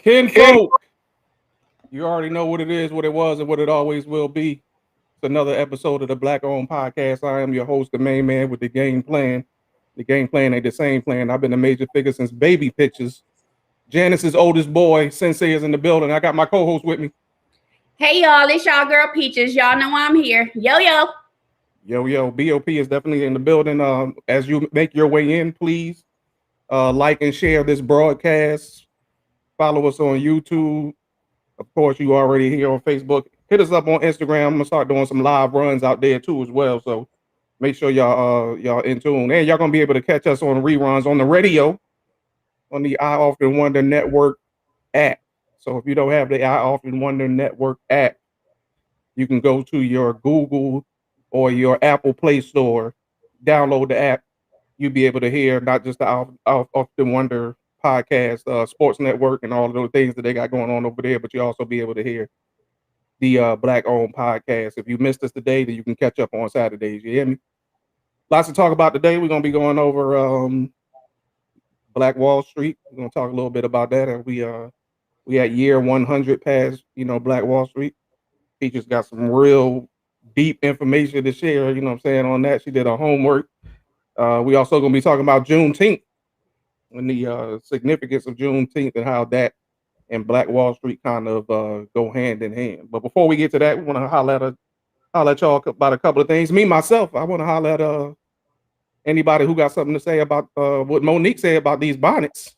Kinfolk, you already know what it is, what it was, and what it always will be. It's another episode of the Black Owned Podcast. I am your host, the main man with the game plan. The game plan ain't the same plan. I've been a major figure since baby pictures. Janice's oldest boy, Sensei, is in the building. I got my co-host with me. Hey y'all, it's y'all girl Peaches. Y'all know I'm here. Yo yo. Yo, BOP is definitely in the building. As you make your way in, please like and share this broadcast. Follow us on YouTube. Of course, you already here on Facebook. Hit us up on Instagram. I'm gonna start doing some live runs out there too as well. So make sure y'all in tune. And y'all gonna be able to catch us on reruns on the radio on the I Often Wonder Network app. So if you don't have the I Often Wonder Network app, you can go to your Google or your Apple Play Store, download the app. You'll be able to hear not just the Often Wonder podcast, sports network, and all of those things that they got going on over there, but you also be able to hear the Black Owned Podcast. If you missed us today, then you can catch up on Saturdays. You hear me? Lots to talk about today. We're gonna be going over Black Wall Street. We're gonna talk a little bit about that. And we at year 100 past Black Wall Street. Teacher's got some real deep information to share. You know what I'm saying on that. She did her homework. We also gonna be talking about Juneteenth and the significance of Juneteenth and how that and Black Wall Street kind of go hand in hand. But before we get to that, we want to holler at y'all about a couple of things. Me myself, I want to holler at anybody who got something to say about what Monique said about these bonnets.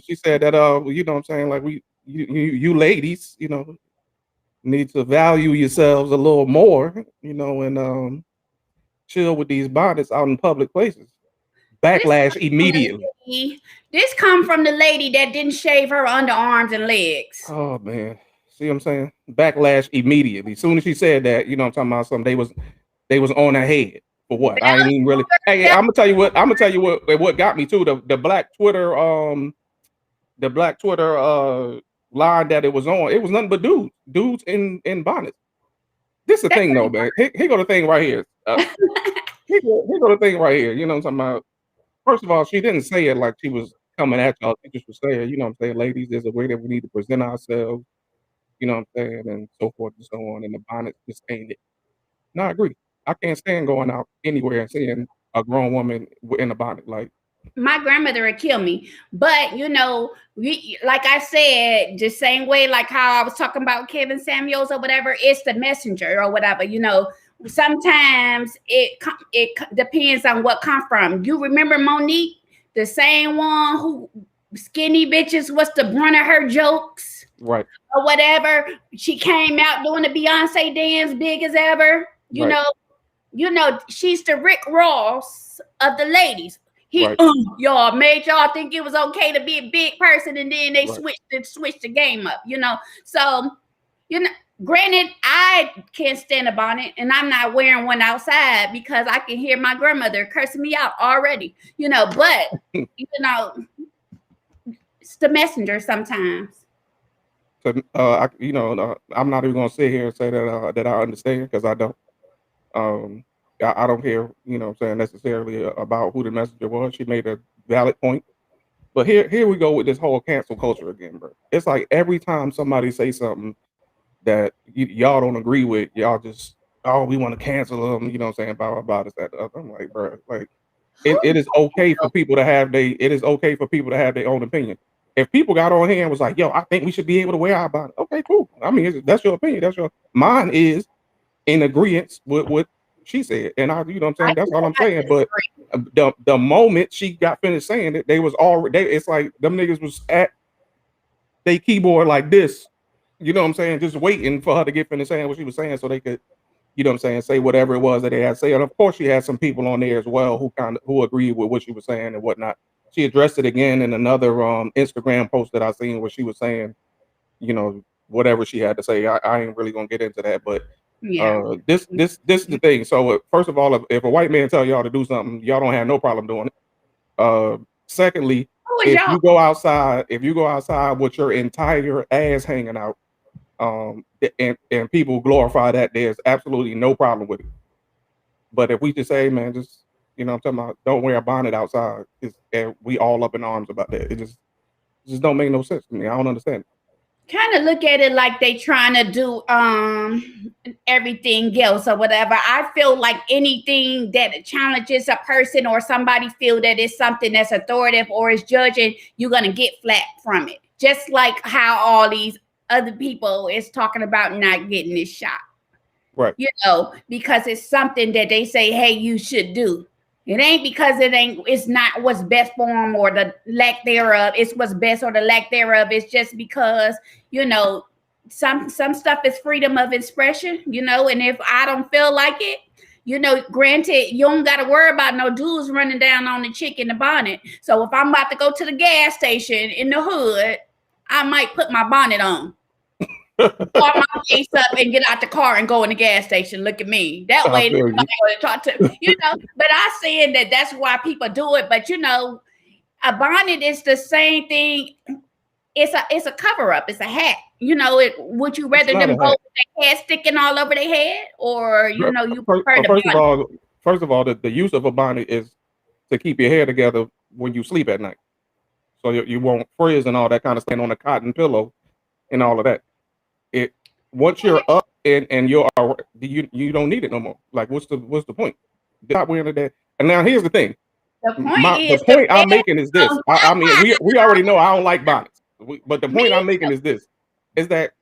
She said that you know what I'm saying, like you ladies, need to value yourselves a little more, and chill with these bonnets out in public places. Backlash immediately. This come from the lady that didn't shave her underarms and legs. Oh man. See what I'm saying? Backlash immediately. As soon as she said that, I'm talking about something they was on her head. For what? I ain't even really. Hey, I'm gonna tell you what got me too. The black Twitter line that it was on. It was nothing but dudes in bonnets. This is the thing though, man. Here go the thing right here. Here go the thing right here. You know what I'm talking about? First of all, she didn't say it like she was coming at y'all. She just was saying, you know what I'm saying, ladies, there's a way that we need to present ourselves, you know what I'm saying, and so forth and so on. And the bonnet just ain't it. No, I agree. I can't stand going out anywhere and seeing a grown woman in a bonnet. Like, my grandmother would kill me. But like I said, the same way like how I was talking about Kevin Samuels or whatever, it's the messenger or whatever. Sometimes it depends on what come from. You remember Monique, the same one who skinny bitches was the brunt of her jokes, right, or whatever. She came out doing the Beyonce dance, big as ever. She's the Rick Ross of the ladies. Y'all made y'all think it was okay to be a big person, and then they switched the game up. So granted, I can't stand a bonnet, and I'm not wearing one outside because I can hear my grandmother cursing me out already. But it's the messenger sometimes. So I'm not even gonna sit here and say that I understand, because I don't. I don't care, what I'm saying, necessarily about who the messenger was. She made a valid point. But here we go with this whole cancel culture again, bro. It's like every time somebody say something that y'all don't agree with, y'all just, we want to cancel them, you know what I'm saying, blah, blah, blah, this, that, I'm like, bro, like, it is okay for people to have their own opinion. If people got on here and was like, yo, I think we should be able to wear our bonnet. Okay, cool. I mean, that's your opinion. Mine is in agreement with what she said. And you know what I'm saying? That's all I'm saying. But the moment she got finished saying it, they was already, it's like them niggas was at their keyboard like this, you know what I'm saying, just waiting for her to get finished saying what she was saying so they could, you know what I'm saying, say whatever it was that they had to say. And of course she had some people on there as well who agreed with what she was saying and whatnot. She addressed it again in another Instagram post that I seen where she was saying, whatever she had to say. I ain't really gonna get into that, but yeah. This is the thing. So first of all, if a white man tell y'all to do something, y'all don't have no problem doing it. Secondly, if you go outside with your entire ass hanging out, and people glorify that, there's absolutely no problem with it. But if we just say, man, I'm talking about, don't wear a bonnet outside, and we all up in arms about that. It just, It just don't make no sense to me. I don't understand. Kind of look at it like they trying to do everything else or whatever. I feel like anything that challenges a person or somebody feel that it's something that's authoritative or is judging, you're gonna get flack from it. Just like how all these other people is talking about not getting this shot. Right. Because it's something that they say, hey, you should do. It ain't because it's not what's best for them or the lack thereof. It's what's best or the lack thereof. It's just because, some stuff is freedom of expression, and if I don't feel like it, granted, you don't got to worry about no dudes running down on the chick in the bonnet. So if I'm about to go to the gas station in the hood, I might put my bonnet on. Pull my face up and get out the car and go in the gas station. Look at me. That way, nobody going to talk to But I saying that's why people do it. But a bonnet is the same thing. It's a cover up. It's a hat. Would you rather them go with their head sticking all over their head, or you prefer the First of all, the use of a bonnet is to keep your hair together when you sleep at night, so you won't frizz and all that kind of stuff on a cotton pillow and all of that. Once you're up and you don't need it no more. Like, what's the point? Stop wearing that. And now here's the thing. The point I'm making is this. I mean, we already know I don't like bonnets, but the point I'm making is this: is that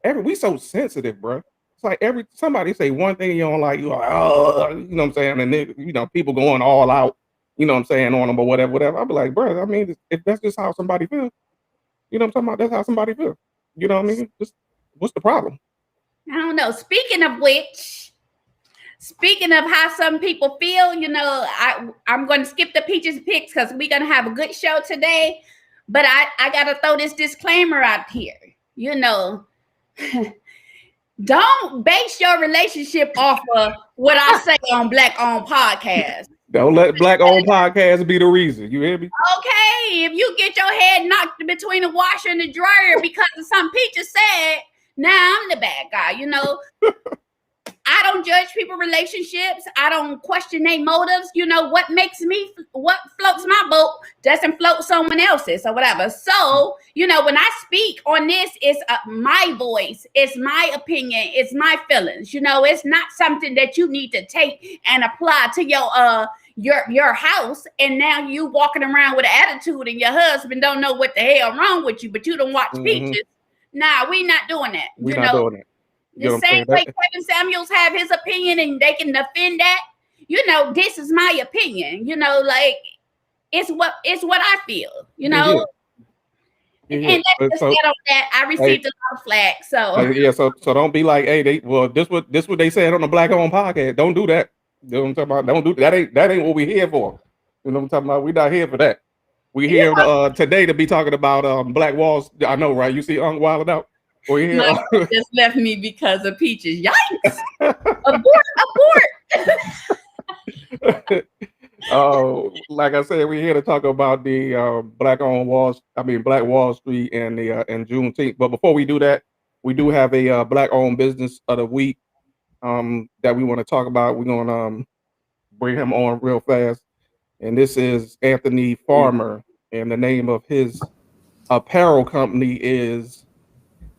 we so sensitive, bro. It's like somebody say one thing you don't like, you're like, oh, you know what I'm saying, and then, people going all out, you know what I'm saying, on them or whatever. I'll be like, bro, I mean, if that's just how somebody feels, you know what I'm talking about? That's how somebody feels. You know what I mean? Just what's the problem? I don't know. Speaking of how some people feel, I'm going to skip the peaches picks because we're going to have a good show today. But I got to throw this disclaimer out here. Don't base your relationship off of what I say on Black Owned Podcast. Don't let Black Owned Podcast be the reason. You hear me? Okay, if you get your head knocked between the washer and the dryer because of some peaches said, now I'm the bad guy. I don't judge people's relationships. I don't question their motives. What floats my boat doesn't float someone else's or whatever. So, when I speak on this, it's my voice. It's my opinion. It's my feelings. It's not something that you need to take and apply to your house. And now you walking around with an attitude and your husband don't know what the hell wrong with you, but you don't watch Peaches. Nah, we not doing that. We're not doing it. The same way Kevin Samuels have his opinion and they can defend that. This is my opinion. Like it's what I feel. Yeah. And let's get on that. I received a lot of flack. So so don't be like, hey, this what they said on the Black Owned Podcast. Don't do that. You know what I'm talking about? Don't do that. Ain't what we here for. You know what I'm talking about? We're not here for that. We here today to be talking about Black Walls. I know, right? You see Wild Out. My just left me because of Peaches. Yikes! Abort! Like I said, we're here to talk about the Black Wall Street and Juneteenth. But before we do that, we do have a Black-owned business of the week that we want to talk about. We're gonna bring him on real fast, and this is Anthony Farmer, and the name of his apparel company is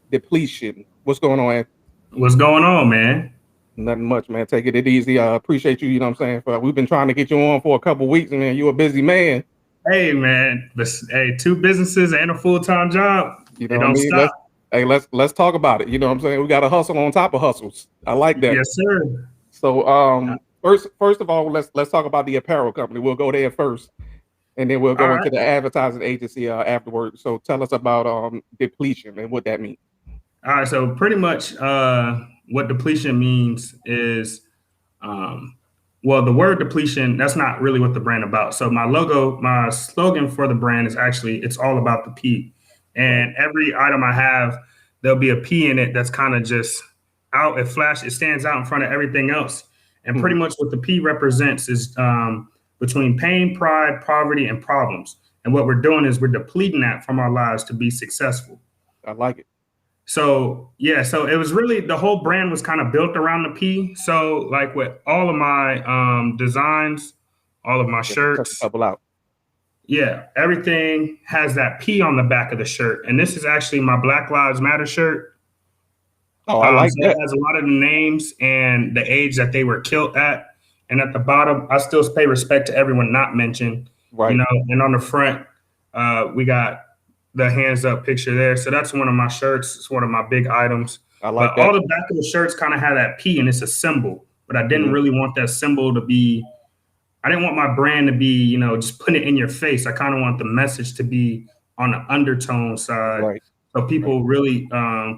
Depletion. What's going on, Anthony? What's going on, man? Nothing much, man. Take it easy. I appreciate you. You know what I'm saying? We've been trying to get you on for a couple weeks, and man, you're a busy man. Hey, man. Hey, 2 businesses and a full-time job. You know what I mean? Let's talk about it. You know what I'm saying? We got to hustle on top of hustles. I like that. Yes, sir. So, first of all, let's talk about the apparel company. We'll go there first, and then we'll go into the advertising agency afterwards. So, tell us about Depletion and what that means. All right, so pretty much what depletion means is, the word depletion, that's not really what the brand about. So my slogan for the brand is actually, it's all about the P. And every item I have, there'll be a P in it that's kind of just out, it stands out in front of everything else. And pretty much what the P represents is between pain, pride, poverty, and problems. And what we're doing is we're depleting that from our lives to be successful. I like it. So it was really, the whole brand was kind of built around the P. So like with all of my designs, all of my shirts. Couple out. Yeah, everything has that P on the back of the shirt. And this is actually my Black Lives Matter shirt. Oh, I like So it that. has a lot of the names and the age that they were killed at. And at the bottom, I still pay respect to everyone not mentioned, Right. And on the front, we got the hands up picture there. So that's one of my shirts. It's one of my big items. I But like all that. the back of the shirts kind of have that P and it's a symbol. But I didn't Mhm. really want that symbol to be, I didn't want my brand to be, just putting it in your face. I kind of want the message to be on the undertone side. Right. So Right. people really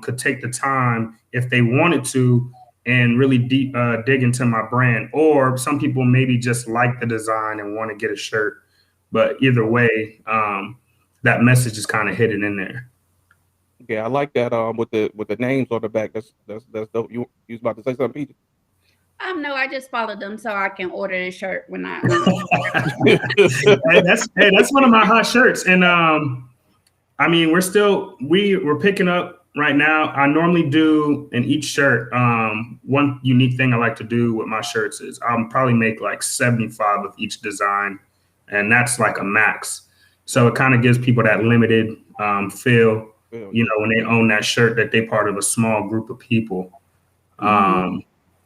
could take the time if they wanted to and really deep dig into my brand. Or some people maybe just like the design and want to get a shirt. But either way, that message is kind of hidden in there. Yeah, I like that. With the names on the back. That's dope. You was about to say something, Peter? No, I just followed them so I can order the shirt when I. That's one of my hot shirts, and I mean we're picking up right now. I normally do in each shirt. One unique thing I like to do with my shirts is I'll probably make like 75 of each design, and that's like a max. So it kind of gives people that limited feel, Yeah. when they own that shirt that they part of a small group of people.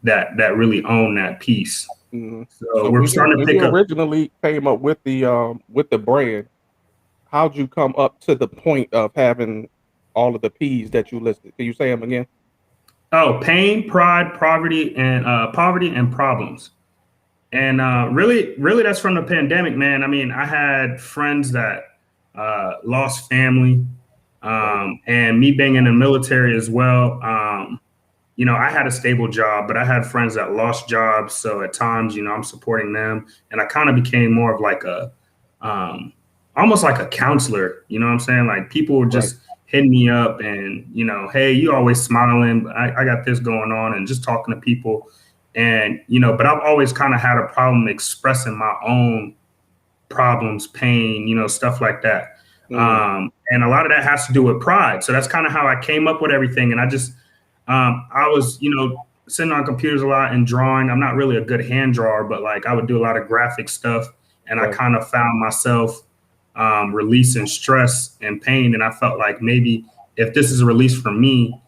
That really own that piece. Mhm. So So we're starting to when pick you up. originally came up with the brand, how'd you come up to the point of having all of the P's that you listed? Can you say them again? Oh, pain, pride, poverty and problems. And really, that's from the pandemic, man. I mean, I had friends that lost family, Right. and me being in the military as well. I had a stable job, but I had friends that lost jobs. So at times, I'm supporting them, and I kind of became more of like um, almost like a counselor. You know what I'm saying? Like people were Right. just hitting me up, and hey, you always smiling. I got this going on, and just talking to people, and but I've always kind of had a problem expressing my own problems, pain, stuff like that. Mm. And a lot of that has to do with pride. So that's kind of how I came up with everything. And I was, sitting on computers a lot and drawing. I'm not really a good hand drawer, but like I would do a lot of graphic stuff. And I Right. kind of found myself releasing stress and pain. And I felt like maybe if this is a release for me,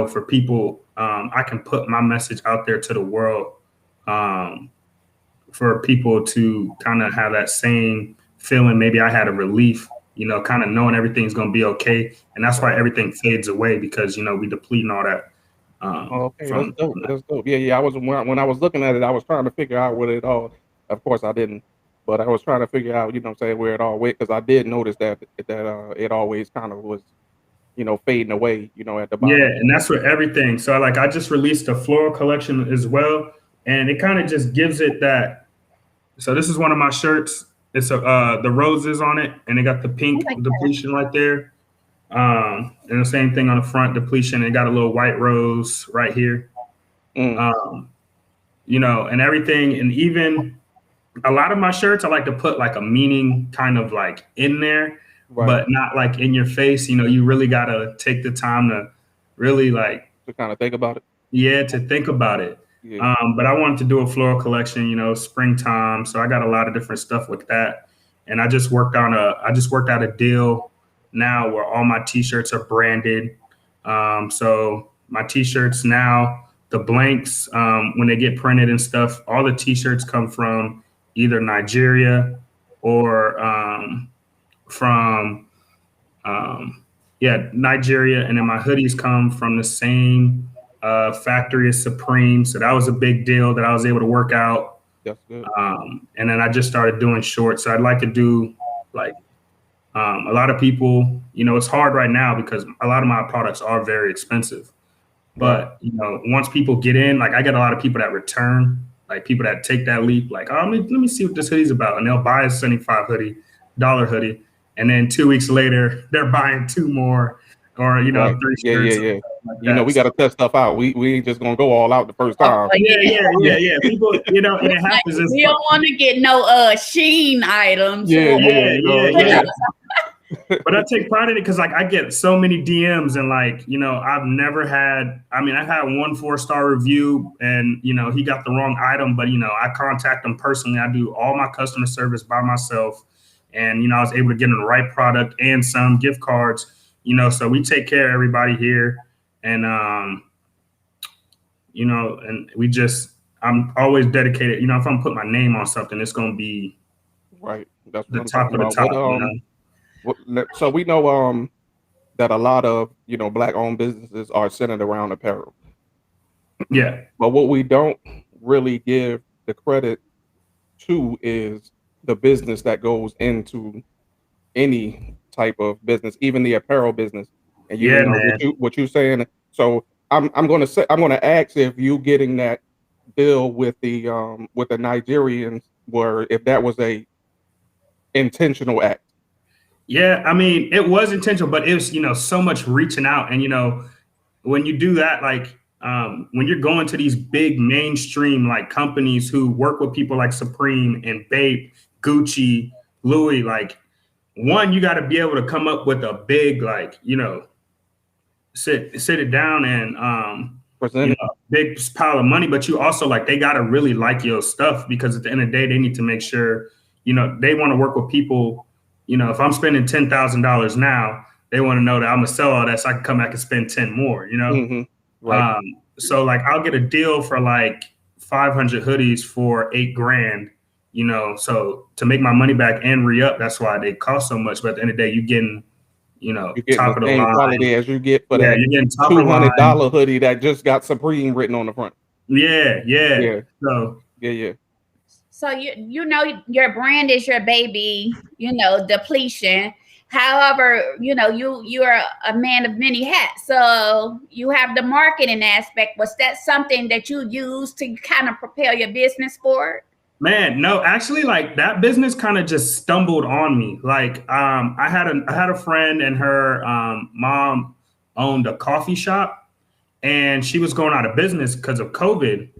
for people, I can put my message out there to the world. For people to kind of have that same feeling. Maybe I had a relief, kind of knowing everything's going to be okay. And that's why Right. everything fades away because, we depleting all that Oh, okay, that's from dope. that. That's dope. Yeah, yeah. I was when I was looking at it, I was trying to figure out what it all. Of course, I didn't, but I was trying to figure out, what I'm saying, where it all went, because I did notice that it always kind of was, fading away, at the Yeah. bottom. And that's where everything. So I just released a floral collection as well. And it kind of just gives it that. So this is one of my shirts. It's the roses on it, and it got the I pink like that. depletion right there. And the same thing on the front depletion. It got a little white rose right here. Mm. Um, and everything. And even a lot of my shirts, I like to put like a meaning kind of like in there, Right. but not like in your face. You really got to take the time to really like, To kind of think about it. yeah, to think about it. Yeah. But I wanted to do a floral collection, springtime. So I got a lot of different stuff with that. And I just worked out a deal now where all my t-shirts are branded. So my t-shirts now, the blanks, when they get printed and stuff, all the t-shirts come from either Nigeria or from Nigeria, and then my hoodies come from the same factory as Supreme. So that was a big deal that I was able to work out. That's good. And then I just started doing shorts. So I'd like to do like a lot of people, it's hard right now because a lot of my products are very expensive. Right. But, once people get in, like I get a lot of people that return, like people that take that leap, like, oh, let me see what this hoodie's about. And they'll buy a $75 hoodie. And then 2 weeks later, they're buying two more or, Right. three Yeah, yeah, shirts. yeah. Like We that. got to test stuff out. We ain't just gonna go all out the first Oh, time. Yeah. People, and it happens. We don't want to get no Sheen items. Yeah, Yeah. But I take pride in it because like I get so many DMs and like, I've had one 4-star review and, he got the wrong item, but, I contact him personally. I do all my customer service by myself. and I was able to get them the right product and some gift cards. So we take care of everybody here, and and I'm always dedicated. If I'm put my name on something, it's gonna be right. That's what the I'm top talking of the about. top. So we know that a lot of Black owned businesses are centered around apparel. Yeah. But what we don't really give the credit to is the business that goes into any type of business, even the apparel business. And Yeah, man. what you saying. So I'm gonna ask if you getting that bill with the Nigerians were if that was a intentional act. Yeah, I mean, it was intentional, but it was, so much reaching out. And, when you do that, like when you're going to these big mainstream like companies who work with people like Supreme and Bape, Gucci, Louis, like one, you got to be able to come up with a big, like, sit it down and Present it. big pile of money, but you also like they gotta really like your stuff, because at the end of the day, they need to make sure, they want to work with people. If I'm spending $10,000 now, they want to know that I'm gonna sell all that so I can come back and spend 10 more, Mm-hmm. Right. So like I'll get a deal for like 500 hoodies for $8,000, so to make my money back and re-up, that's why they cost so much. But at the end of the day, you're getting You're getting top the of the same line. quality as you get for Yeah, that you're getting top of the line. $200 hoodie that just got Supreme written on the front. Yeah. Yeah. So Yeah. So your brand is your baby, Depletion. However, you're a man of many hats. So you have the marketing aspect. Was that something that you used to kind of propel your business forward? man, no, actually, like that business kind of just stumbled on me. Like, I had a friend, and her mom owned a coffee shop, and she was going out of business because of COVID.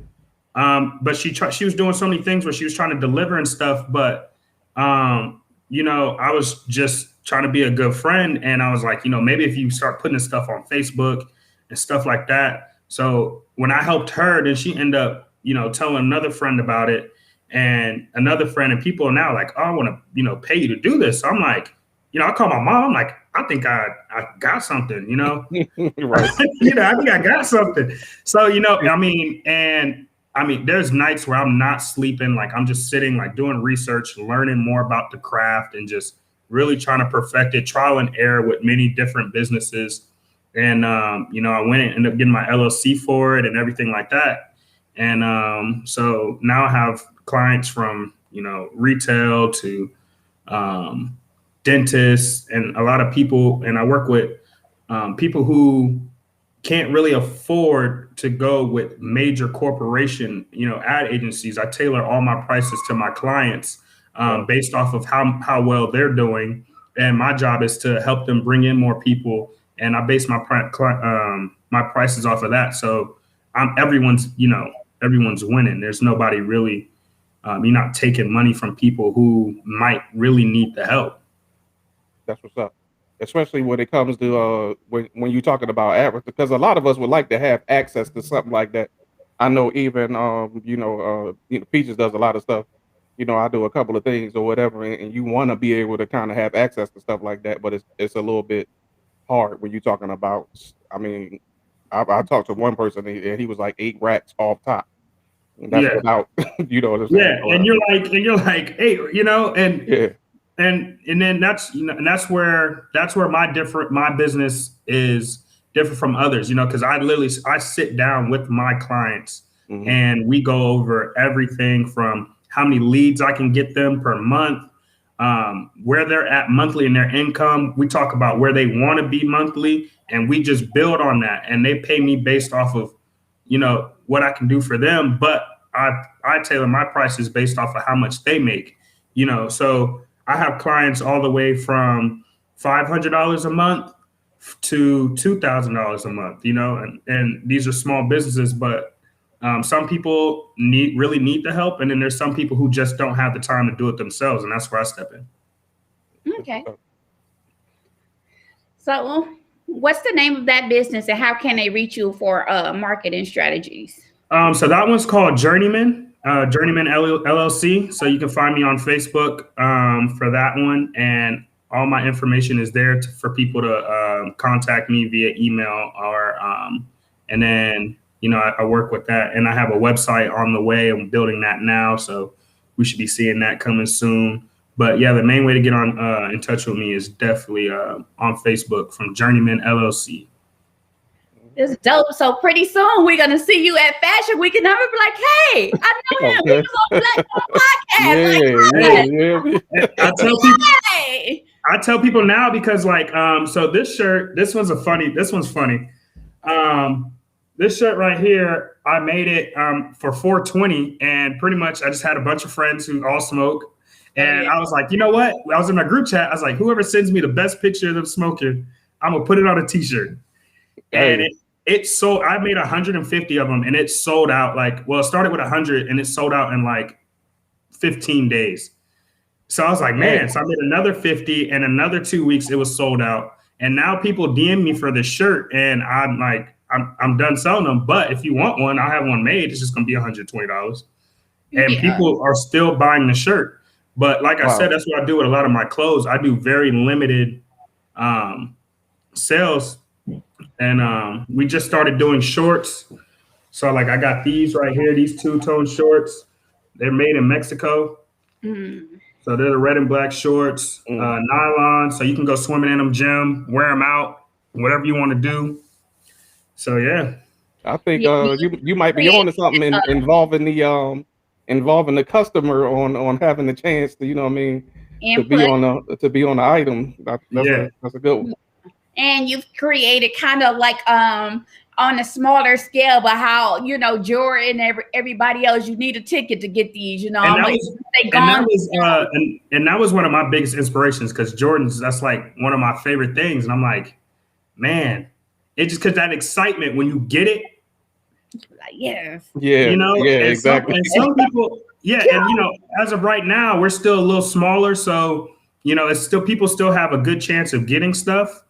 But she was doing so many things where she was trying to deliver and stuff. But I was just trying to be a good friend, and I was like, maybe if you start putting this stuff on Facebook and stuff like that. So when I helped her, then she ended up, telling another friend about it, and another friend, and people are now like, oh, I want to, pay you to do this. So I'm like, I call my mom. I'm like, I think I got something, Right. I think I got something. So, I mean, there's nights where I'm not sleeping. Like I'm just sitting, like doing research, learning more about the craft, and just really trying to perfect it, trial and error with many different businesses. And, I went and ended up getting my LLC for it and everything like that. And so now I have clients from, retail to dentists and a lot of people. And I work with people who can't really afford to go with major corporation, ad agencies. I tailor all my prices to my clients based off of how well they're doing. And my job is to help them bring in more people. And I base my prices off of that. So everyone's winning. There's nobody really, you're not taking money from people who might really need the help. That's what's up. Especially when it comes to when you're talking about average, because a lot of us would like to have access to something like that. I know even Peaches does a lot of stuff. I do a couple of things or whatever, and you want to be able to kind of have access to stuff like that, but it's a little bit hard when you're talking about. I mean, I talked to one person and he was like 8 racks off top. And that's without, you know what I'm saying? Yeah, and you're like, hey, and yeah. And then that's and that's where my business is different from others, because I sit down with my clients and we go over everything from how many leads I can get them per month, where they're at monthly in their income. We talk about where they want to be monthly, and we just build on that. And they pay me based off of, what I can do for them. But I tailor my prices based off of how much they make, so I have clients all the way from $500 a month to $2,000 a month, and these are small businesses, but some people really need the help. And then there's some people who just don't have the time to do it themselves. And that's where I step in. Okay. So what's the name of that business, and how can they reach you for marketing strategies? So that one's called Journeyman. Journeyman LLC. So you can find me on Facebook for that one, and all my information is there for people to contact me via email or, and then I work with that, and I have a website on the way. I'm building that now, so we should be seeing that coming soon. But yeah, the main way to get on in touch with me is definitely on Facebook from Journeyman LLC. It's dope. So pretty soon we're gonna see you at Fashion Week, and I'm gonna be like, "Hey, I know him. He was on Black podcast." I tell people now because so this one's funny. This shirt right here, I made it for 420, and pretty much I just had a bunch of friends who all smoke, and I was like, you know what? I was in my group chat. I was like, whoever sends me the best picture of them smoking, I'm gonna put it on a t-shirt. And it sold. I made 150 of them, and it sold out. It started with 100, and it sold out in 15 days. So I was like, man. So I made another 50, and another 2 weeks, it was sold out. And now people DM me for this shirt, and I'm like, I'm done selling them. But if you want one, I'll have one made. It's just gonna be $120, and people are still buying the shirt. But like I said, that's what I do with a lot of my clothes. I do very limited sales. And we just started doing shorts. So I got these right here, these two-tone shorts. They're made in Mexico. So they're the red and black shorts, nylon. So you can go swimming in them, gym, wear them out, whatever you want to do. So yeah. I think you might be on to something involving the customer on having the chance to, to be on the item. That's a good one. And you've created kind of on a smaller scale, but how Jordan and everybody else, you need a ticket to get these. And that was one of my biggest inspirations, because that's one of my favorite things, and I'm like, man, it just because that excitement when you get it, exactly. And some people, and as of right now, we're still a little smaller, so it's still people still have a good chance of getting stuff.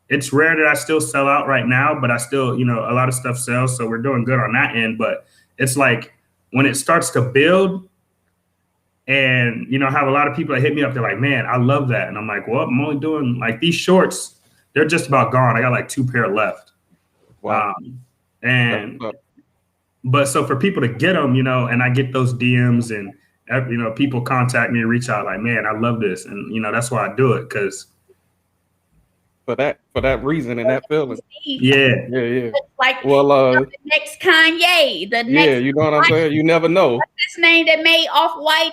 It's rare that I still sell out right now, but I still, a lot of stuff sells. So we're doing good on that end. But it's when it starts to build and, I have a lot of people that hit me up. They're like, man, I love that. And I'm like, well, I'm only doing these shorts. They're just about gone. I got 2 pair left. Wow. But so for people to get them, and I get those DMs and, people contact me and reach out like, man, I love this. And, that's why I do it. Because for that reason and that feeling. Yeah. The next Kanye, the next. You know what I'm saying? You never know. What's his name that made Off-White,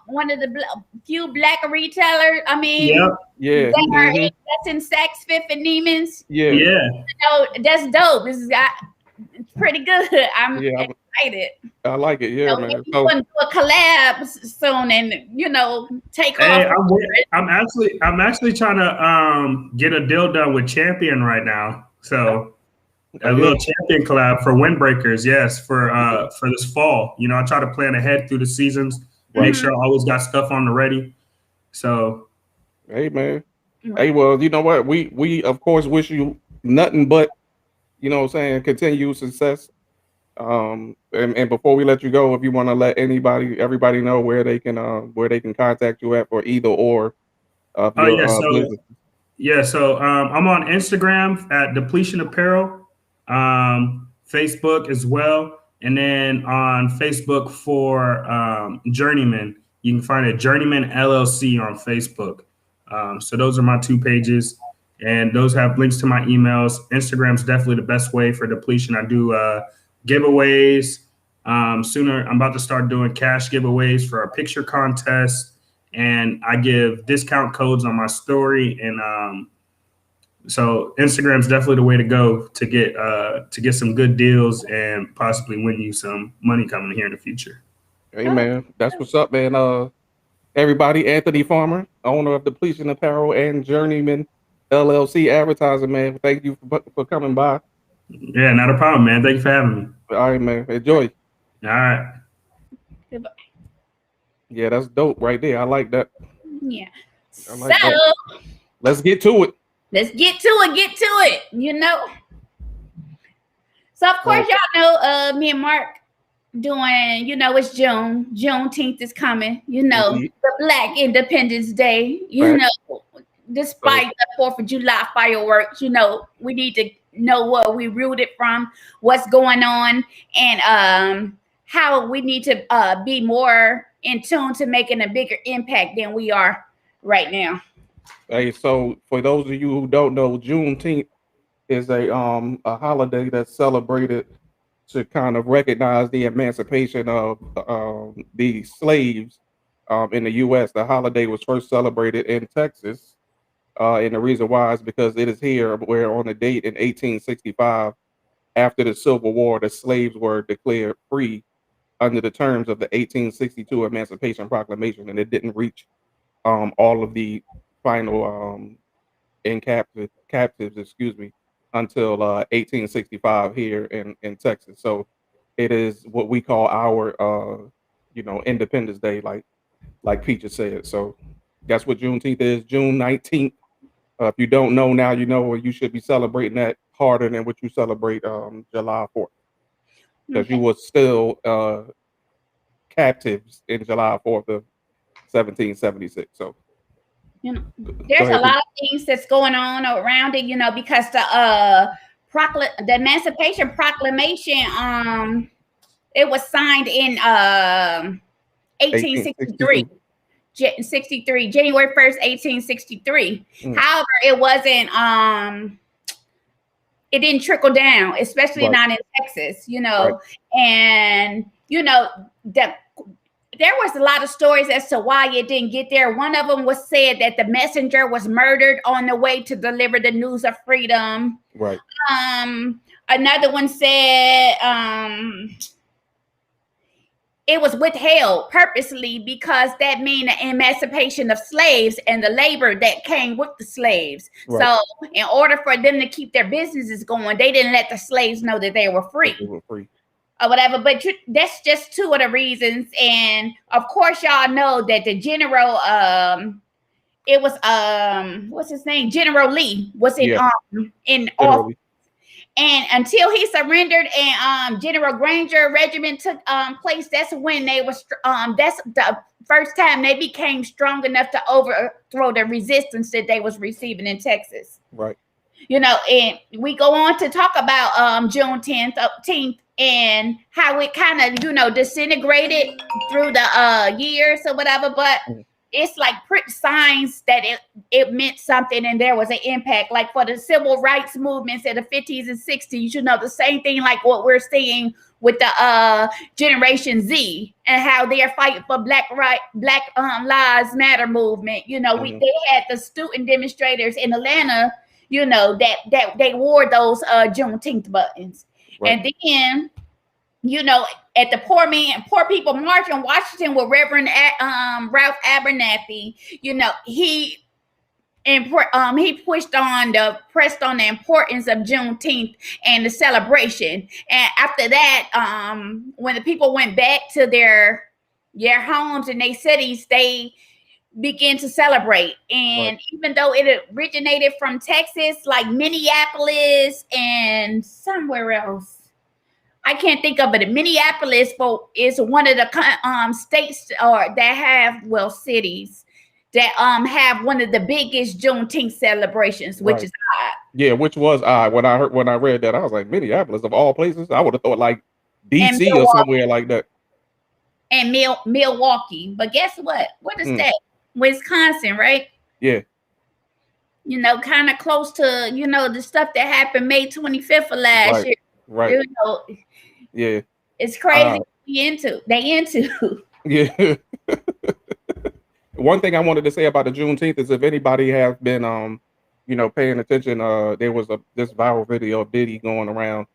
one of the few black retailers? I mean, that's in Saks Fifth and Neiman's. That's dope. It's pretty good. I'm excited. I like it. Yeah, man. You want to do a collab soon and take off. I'm actually trying to get a deal done with Champion right now. So a little Champion collab for windbreakers. Yes, for this fall. I try to plan ahead through the seasons, make sure I always got stuff on the ready. So, hey man, hey, well, you know what? We of course wish you nothing but continued success. And before we let you go, if you want to let everybody know where they can contact you at for either or of your business. So I'm on Instagram at Depletion Apparel, Facebook as well, and then on Facebook for Journeyman, you can find it Journeyman LLC on Facebook. So those are my 2 pages, and those have links to my emails. Instagram's definitely the best way for Depletion. I do giveaways. Sooner, I'm about to start doing cash giveaways for a picture contest, and I give discount codes on my story. And so Instagram's definitely the way to go to get some good deals and possibly win you some money coming here in the future. Hey man, that's what's up, man. Everybody, Anthony Farmer, owner of Depletion Apparel and Journeyman LLC Advertising, man. Thank you for coming by. Yeah, not a problem, man. Thank you for having me. All right, man. Enjoy. All right. Goodbye. Yeah, that's dope right there. I like that. Yeah. Like that. Let's get to it. Let's get to it. So of course y'all know me and Mark doing, it's Juneteenth is coming, Indeed. the Black Independence Day, Fact. So despite the 4th of July fireworks, we need to know what we rooted from, what's going on, and how we need to be more in tune to making a bigger impact than we are right now. hey, so for those of you who don't know, Juneteenth is a holiday that's celebrated to kind of recognize the emancipation of the slaves in the U.S. The holiday was first celebrated in Texas, and the reason why is because it is here where on the date in 1865, after the Civil War, the slaves were declared free under the terms of the 1862 Emancipation Proclamation, and it didn't reach all of the final captives, excuse me, until 1865 here in Texas. So it is what we call our Independence Day, like Peaches said. So that's what Juneteenth is. June 19th. If you don't know now, you know, you should be celebrating that harder than what you celebrate July 4th, because you Okay. were still captives in July 4th of 1776. So You know, go there's a ahead. lot of things that's going on around it, because the Emancipation Proclamation, it was signed in 1863. 1862. 63, January 1st, 1863. Mm, However, it didn't trickle down, especially right, not in Texas, right. and that there was a lot of stories as to why it didn't get there. One of them was said that the messenger was murdered on the way to deliver the news of freedom. Right. Another one said it was withheld purposely because that mean the emancipation of slaves and the labor that came with the slaves. Right. So in order for them to keep their businesses going, they didn't let the slaves know that they were That free they were free. or whatever. But that's just two of the reasons. And of course, y'all know that the general, it was what's his name? General Lee was in Yeah, office. literally. And until he surrendered and General Granger regiment took place, that's when they was that's the first time they became strong enough to overthrow the resistance that they was receiving in Texas. Right. And we go on to talk about Juneteenth and how it kind of disintegrated through the years or whatever, but Mm, it's like pretty signs that it meant something and there was an impact. Like for the civil rights movements in the 50s and 60s, the same thing like what we're seeing with the Generation Z and how they're fighting for Black Lives Matter movement. mhm, They had the student demonstrators in Atlanta, that they wore those Juneteenth buttons. right. And then at the poor people march in Washington with Reverend Ralph Abernathy, he pressed on the importance of Juneteenth and the celebration. And after that, when the people went back to their homes and their cities, they began to celebrate. Right. And even though it originated from Texas, like Minneapolis and somewhere else, I can't think of it. Minneapolis is one of the states or that have cities that have one of the biggest Juneteenth celebrations, which Right. is odd. Yeah, which was when I read that, I was like, Minneapolis of all places. I would have thought like And DC or somewhere like that. Milwaukee. But guess what? What is Mm, that? Wisconsin, right? yeah. Kind of close to the stuff that happened May 25th of last Right. year. Right. You know, Yeah. it's crazy. They into. Yeah. One thing I wanted to say about the Juneteenth is if anybody has been paying attention, there was this viral video of Diddy going around.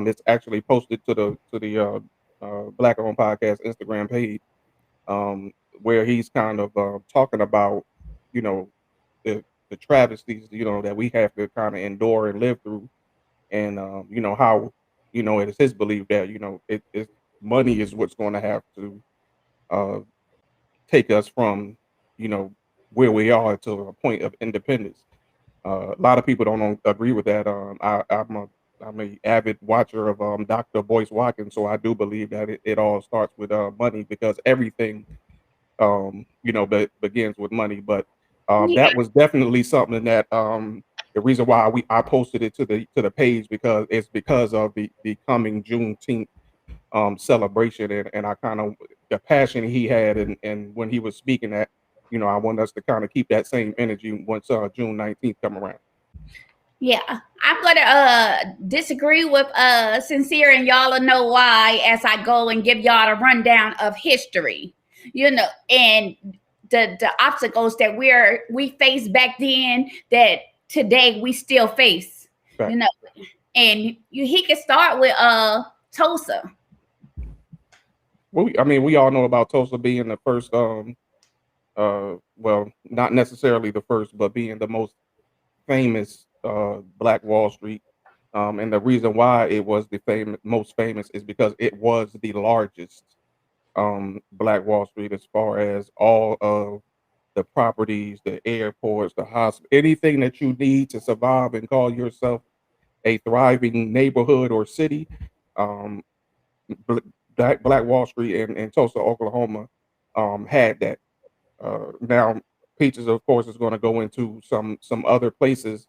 It's actually posted to the Black Owned Podcast Instagram page, um, where he's kind of talking about, you know, the travesties, that we have to kind of endure and live through, and how, it is his belief that money is what's going to have to uh, take us from, you know, where we are to a point of independence. A lot of people don't agree with that. I'm a avid watcher of Dr. Boyce Watkins, so I do believe that it all starts with money, because everything begins with money. But Yeah. that was definitely something that the reason why I posted it to the page, because it's because of the coming Juneteenth celebration, and I kind of, the passion he had, and when he was speaking that, I want us to kind of keep that same energy once June 19th come around. Yeah, I'm gonna disagree with Sincere, and y'all will know why as I go and give y'all a rundown of history. And the obstacles that we faced back then that today we still face. Right. And he could start with Tulsa. Well, we all know about Tulsa being the first, well, not necessarily the first, but being the most famous Black Wall Street. And the reason why it was the most famous is because it was the largest Black Wall Street, as far as all of the properties, the airports, the hospital, anything that you need to survive and call yourself a thriving neighborhood or city. Um, Black Wall Street in Tulsa, Oklahoma, had that. Now, Peaches, of course, is going to go into some other places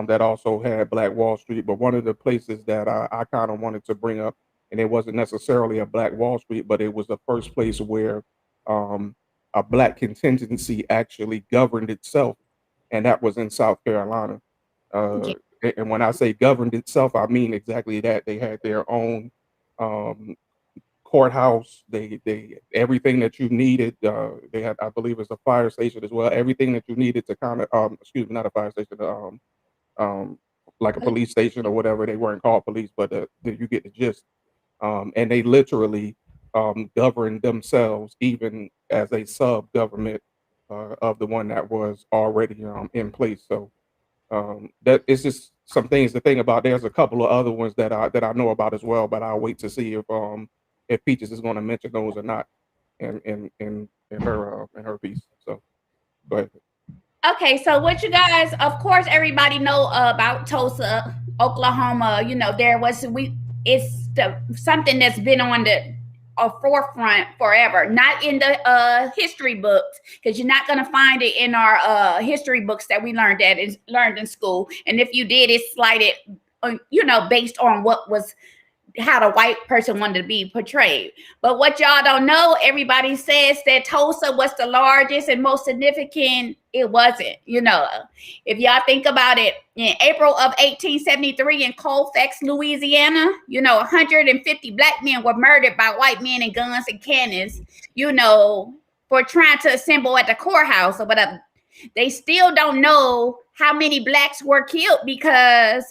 that also had Black Wall Street, but one of the places that I kind of wanted to bring up, and it wasn't necessarily a Black Wall Street, but it was the first place where um, a Black contingency actually governed itself, and that was in South Carolina. Uh, Yeah. and when I say governed itself, I mean exactly that. They had their own um, courthouse. They everything that you needed. They had, I believe, it's a fire station as well. Everything that you needed to kind of excuse me, not a fire station, um, like a police station or whatever. They weren't called police, but you get the gist. And they literally governed themselves, even as a sub government of the one that was already in place. So that is just some things to think about. There's a couple of other ones that I know about as well, but I'll wait to see if Peaches is going to mention those or not in her piece. So go ahead. Okay, so what you guys, of course, everybody know about Tulsa, Oklahoma. It's something that's been on the forefront forever. Not in the history books, because you're not gonna find it in our history books that we learned in school. And if you did, it's slighted, based on how the white person wanted to be portrayed. But what y'all don't know, everybody says that Tulsa was the largest and most significant. It wasn't. If y'all think about it, in April of 1873 in Colfax, Louisiana, 150 Black men were murdered by white men in guns and cannons, for trying to assemble at the courthouse or whatever. They still don't know how many Blacks were killed, because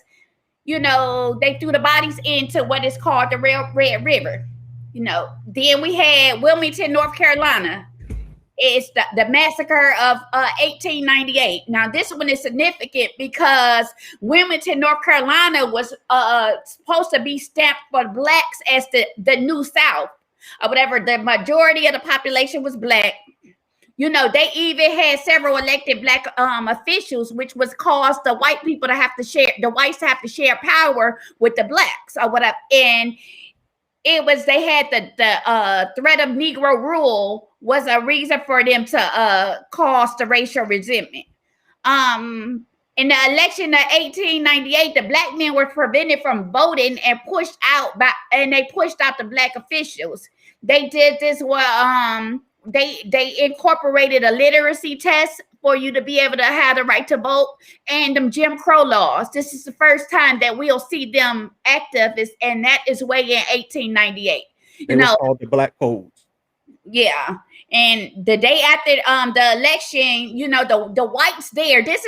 they threw the bodies into what is called the Red River. Then we had Wilmington, North Carolina. It's the massacre of 1898. Now, this one is significant because Wilmington, North Carolina was supposed to be stamped for Blacks as the New South or whatever. The majority of the population was Black. They even had several elected Black officials, which was caused the whites to have to share power with the Blacks or whatever. And they had the threat of Negro rule was a reason for them to cause the racial resentment. In the election of 1898, the Black men were prevented from voting and they pushed out the Black officials. They did this they incorporated a literacy test for you to be able to have the right to vote, and them Jim Crow laws. This is the first time that we'll see them active, and that is way in 1898. It was called the Black Codes. Yeah. And the day after the election, the whites there, these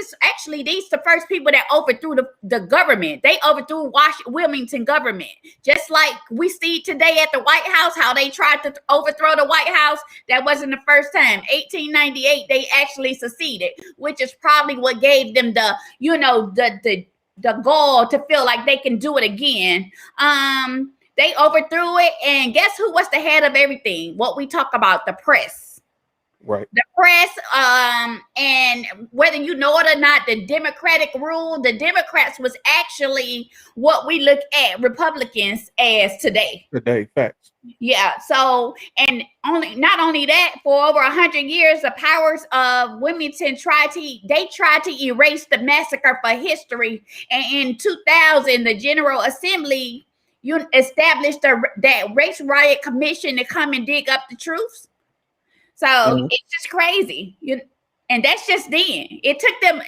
the first people that overthrew the government. They overthrew Wilmington government. Just like we see today at the White House, how they tried to overthrow the White House. That wasn't the first time. 1898, they actually succeeded, which is probably what gave them the gall to feel like they can do it again. They overthrew it, and guess who was the head of everything? What we talk about, the press. Right. The press, and whether you know it or not, the Democratic rule, the Democrats was actually what we look at Republicans as today. Today, facts. Yeah. So, and not only that, for over 100 years, the powers of Wilmington tried to erase the massacre for history. And in 2000, the General Assembly established that race riot commission to come and dig up the truth. So it's just crazy. And that's just then. It took them,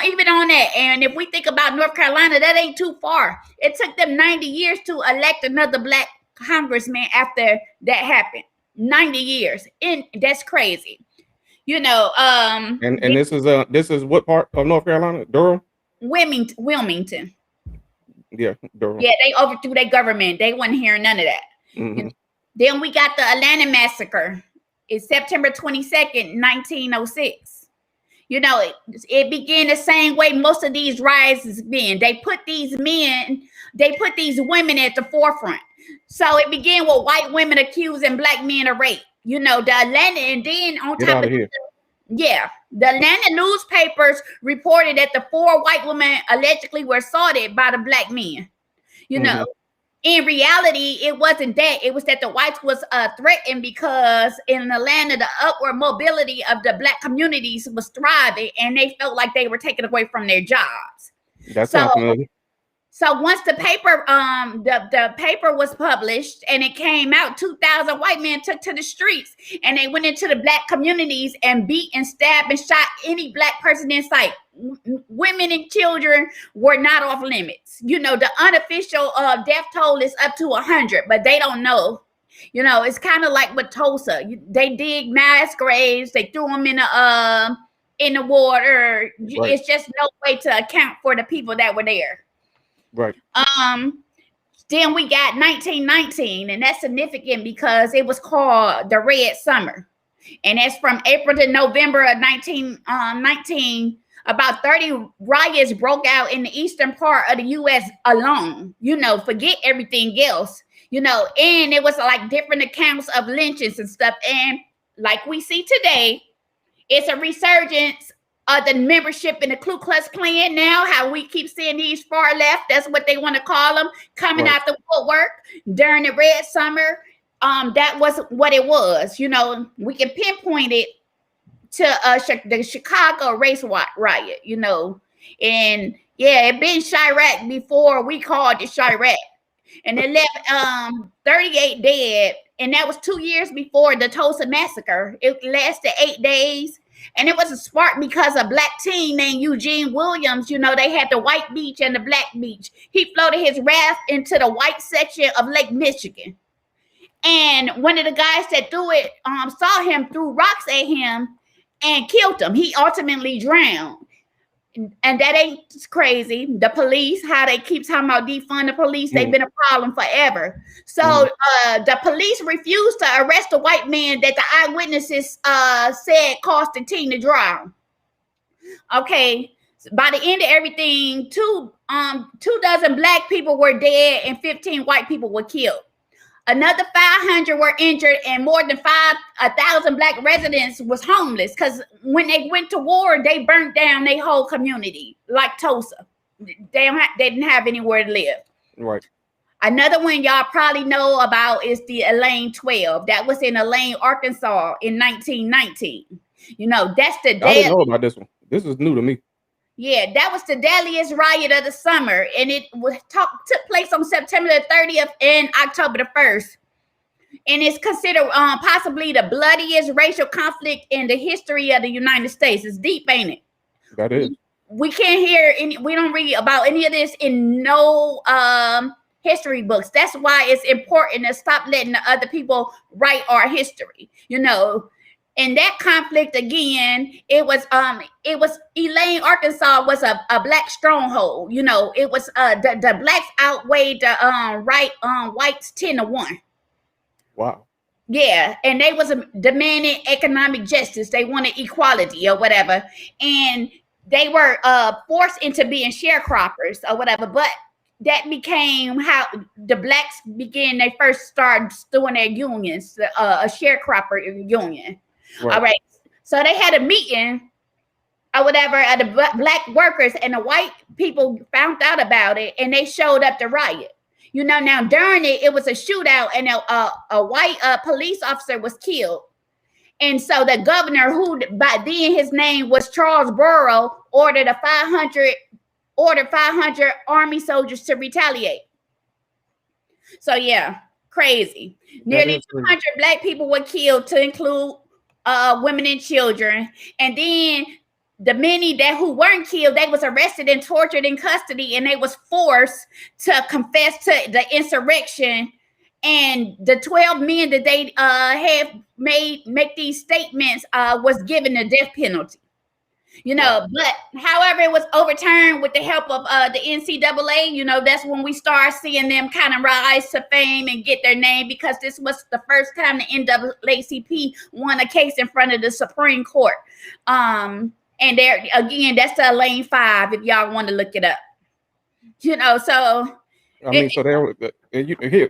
even on that. And if we think about North Carolina, that ain't too far. It took them 90 years to elect another black congressman after that happened. 90 years. And that's crazy. And this is what part of North Carolina? Durham? Wilmington. Yeah, Durham. Yeah, they overthrew their government. They wasn't hearing none of that. Then we got the Atlanta massacre. It's September 22nd, 1906. It began the same way most of these riots has been. They put these women at the forefront. So it began with white women accusing black men of rape. The Atlanta, and then on top of it, the Atlanta newspapers reported that the 4 white women allegedly were assaulted by the black men. In reality, it wasn't that. It was that the whites was threatened because in Atlanta, the upward mobility of the black communities was thriving, and they felt like they were taken away from their jobs. That's familiar. So once the paper, the paper was published and it came out, 2,000 white men took to the streets, and they went into the black communities and beat and stabbed and shot any black person in sight. Women and children were not off limits. The unofficial death toll is up to 100, but they don't know. It's kind of like with Tulsa. They dig mass graves, they threw them in the water. Right. It's just no way to account for the people that were there. Right. Then we got 1919, and that's significant because it was called the Red Summer, and that's from April to November of 1919. About 30 riots broke out in the eastern part of the U.S. alone. Forget everything else. And it was like different accounts of lynchings and stuff. And like we see today, it's a resurgence of the membership in the Ku Klux Klan now. How we keep seeing these far left, that's what they want to call them, coming out the woodwork during the Red Summer. That was what it was. We can pinpoint it to the Chicago race riot, and it been Chirac before we called it Chirac, and it left 38 dead, and that was 2 years before the Tulsa massacre. It lasted 8 days, and it was a spark because a black teen named Eugene Williams. They had the white beach and the black beach. He floated his raft into the white section of Lake Michigan, and one of the guys that threw it saw him, threw rocks at him, and killed him. He ultimately drowned. And that ain't crazy. The police, how they keep talking about defund the police, they've been a problem forever. So the police refused to arrest the white man that the eyewitnesses said caused the teen to drown. Okay. By the end of everything, two dozen black people were dead and 15 white people were killed. Another 500 were injured, and more than 1,000 black residents was homeless because when they went to war, they burnt down their whole community, like Tulsa. They didn't have anywhere to live. Right. Another one y'all probably know about is the Elaine 12. That was in Elaine, Arkansas in 1919. That's the day. I didn't know about this one. This is new to me. Yeah, that was the deadliest riot of the summer, and it took place on September the 30th and October the 1st. And it's considered possibly the bloodiest racial conflict in the history of the United States. It's deep, ain't it? That is. We can't hear we don't read about any of this in no history books. That's why it's important to stop letting the other people write our history, And that conflict again, it was Elaine, Arkansas was a black stronghold. It was the blacks outweighed the whites 10-1. Wow. Yeah, and they was demanding economic justice. They wanted equality or whatever, and they were forced into being sharecroppers or whatever. But that became how the blacks began. They first started doing their unions, a sharecropper union. Right. All right. So they had a meeting or whatever of the black workers, and the white people found out about it, and they showed up to riot. Now during it, it was a shootout, and a white police officer was killed. And so the governor, who by then his name was Charles Burrow, ordered 500 army soldiers to retaliate. So yeah, crazy. Nearly 200 black people were killed, to include women and children. And then the many who weren't killed, they was arrested and tortured in custody, and they was forced to confess to the insurrection. And the 12 men that they have make these statements was given the death penalty. But however, it was overturned with the help of the NCAA. That's when we start seeing them kind of rise to fame and get their name, because this was the first time the NAACP won a case in front of the Supreme Court. And there again, that's the Elaine 5, if y'all want to look it up. So I mean, so there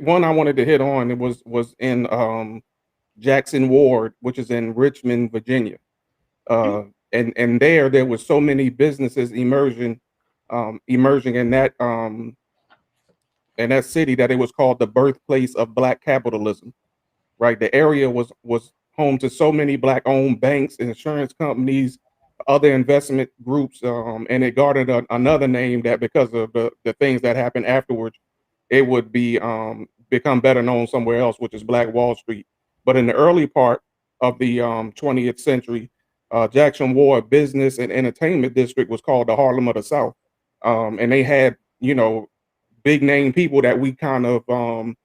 one I wanted to hit on. It was in Jackson Ward, which is in Richmond, Virginia. And there was so many businesses emerging in that city, that it was called the birthplace of Black capitalism. Right, the area was home to so many Black-owned banks, insurance companies, other investment groups, and it garnered another name that, because of the things that happened afterwards, it would be become better known somewhere else, which is Black Wall Street. But in the early part of the 20th century, Jackson Ward Business and Entertainment District was called the Harlem of the South, and they had big name people that we kind of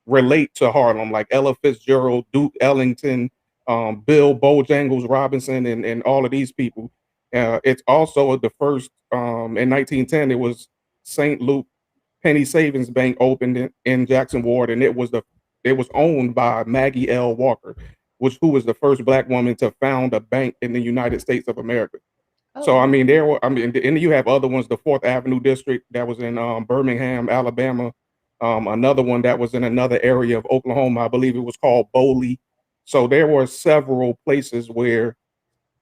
relate to Harlem, like Ella Fitzgerald, Duke Ellington, Bill Bojangles Robinson, and all of these people. It's also the first, in 1910, it was St. Luke Penny Savings Bank opened in Jackson Ward, and it was owned by Maggie L. Walker, who was the first Black woman to found a bank in the United States of America. So I mean, and you have other ones, the Fourth Avenue District that was in Birmingham, Alabama. Another one that was in another area of Oklahoma, I believe it was called Boley. So there were several places where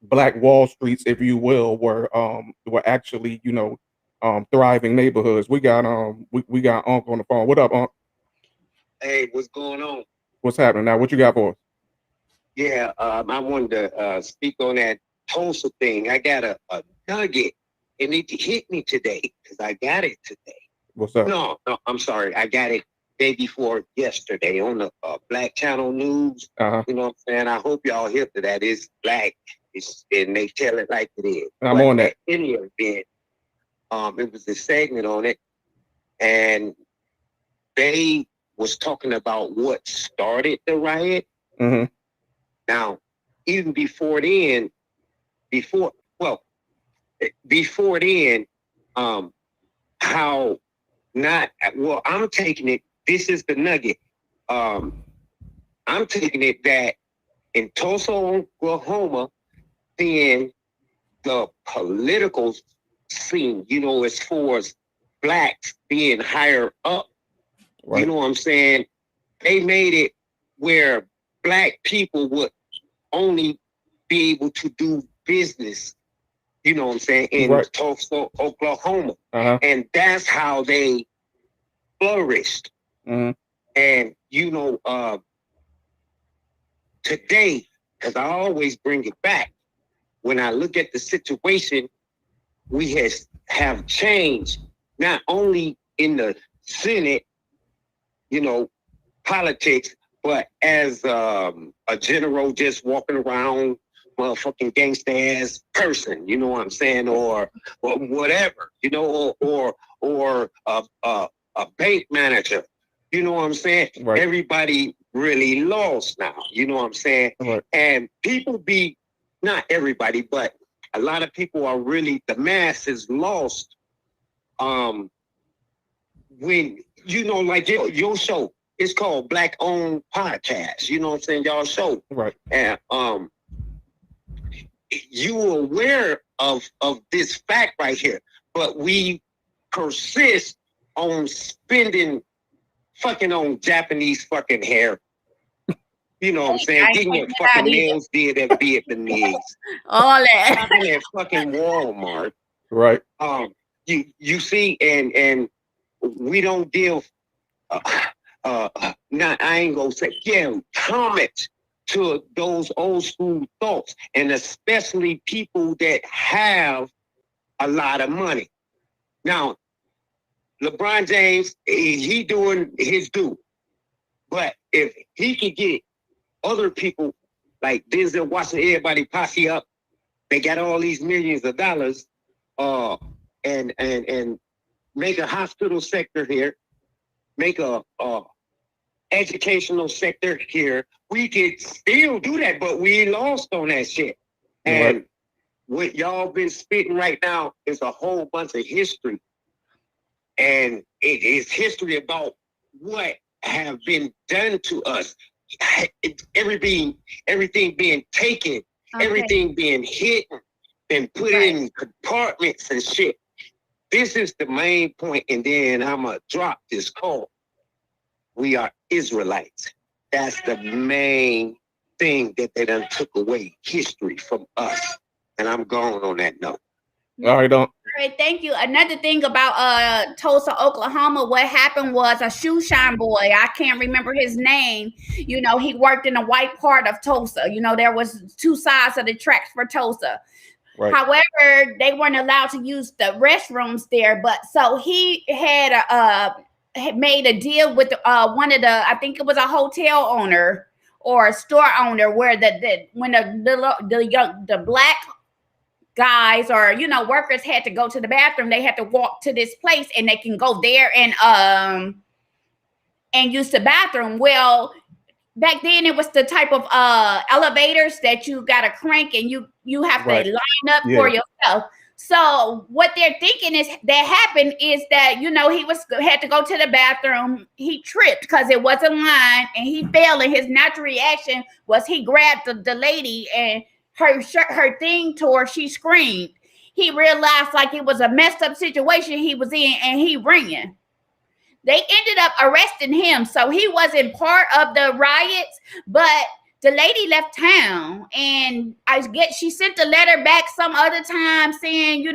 Black Wall Streets, if you will, were actually thriving neighborhoods. We got we got Unc on the phone. What up, Unc? Hey, what's going on? What's happening now? What you got for us? Yeah, I wanted to speak on that Tulsa thing. I got a nugget, and it hit me today because I got it today. What's up? No, I'm sorry. I got it day before yesterday on the Black Channel News. Uh-huh. You know what I'm saying? I hope y'all hip to that. It's black, and they tell it like it is. I'm on that. At any event, it was a segment on it, and they was talking about what started the riot. Mm-hmm. Now, even before then, how not, well, I'm taking it, this is the nugget. I'm taking it that in Tulsa, Oklahoma, then the political scene, as far as Blacks being higher up, right. You know what I'm saying? They made it where Black people would only be able to do business, you know what I'm saying, in right. Tulsa, Oklahoma. Uh-huh. And that's how they flourished. Mm-hmm. And, today, because I always bring it back, when I look at the situation, we have changed, not only in the Senate, politics, but as a general just walking around, motherfucking gangsta ass person, you know what I'm saying, or whatever, or a bank manager, you know what I'm saying. Right. Everybody really lost now, you know what I'm saying. Right. And people not everybody, but a lot of people are really, the mass is lost. When like your show, it's called Black Owned Podcast. You know what I'm saying? Y'all show. Right. And you aware of this fact right here, but we persist on spending fucking on Japanese fucking hair. You know what I'm saying? I Getting ain't your checked that out fucking either. nails did at Vietnamese. All that. Shopping at fucking Walmart. Right. You see, and we don't give not I ain't gonna say homage to those old school thoughts, and especially people that have a lot of money. Now, LeBron James, he doing his due, but if he could get other people like Denzel Washington, everybody posse up, they got all these millions of dollars, and make a hospital sector here, make a educational sector here. We could still do that, but we lost on that shit. And Right. what y'all been spitting right now is a whole bunch of history. And it is history about what have been done to us. Everything being taken, everything being hidden and put in compartments and shit. This is the main point, and then I'm going to drop this call. We are Israelites. That's the main thing that they done took away history from us. And I'm going on that note. All right, don't. All right, thank you. Another thing about Tulsa, Oklahoma, what happened was a shoe shine boy. I can't remember his name. You know, he worked in the white part of Tulsa. You know, there was two sides of the tracks for Tulsa. Right. However, they weren't allowed to use the restrooms there. But so he had made a deal with one of the, I think it was a hotel owner or a store owner, where when the black guys or workers had to go to the bathroom, they had to walk to this place and they can go there and use the bathroom. Well, back then it was the type of elevators that you got to crank and you have to line up for yourself. So what they're thinking is that happened is that he had to go to the bathroom. He tripped because it wasn't lined and he fell, and his natural reaction was he grabbed the lady and her thing tore. She screamed. He realized like it was a messed up situation he was in, and he ran. They ended up arresting him, so he wasn't part of the riots, but the lady left town, and I guess she sent a letter back some other time saying,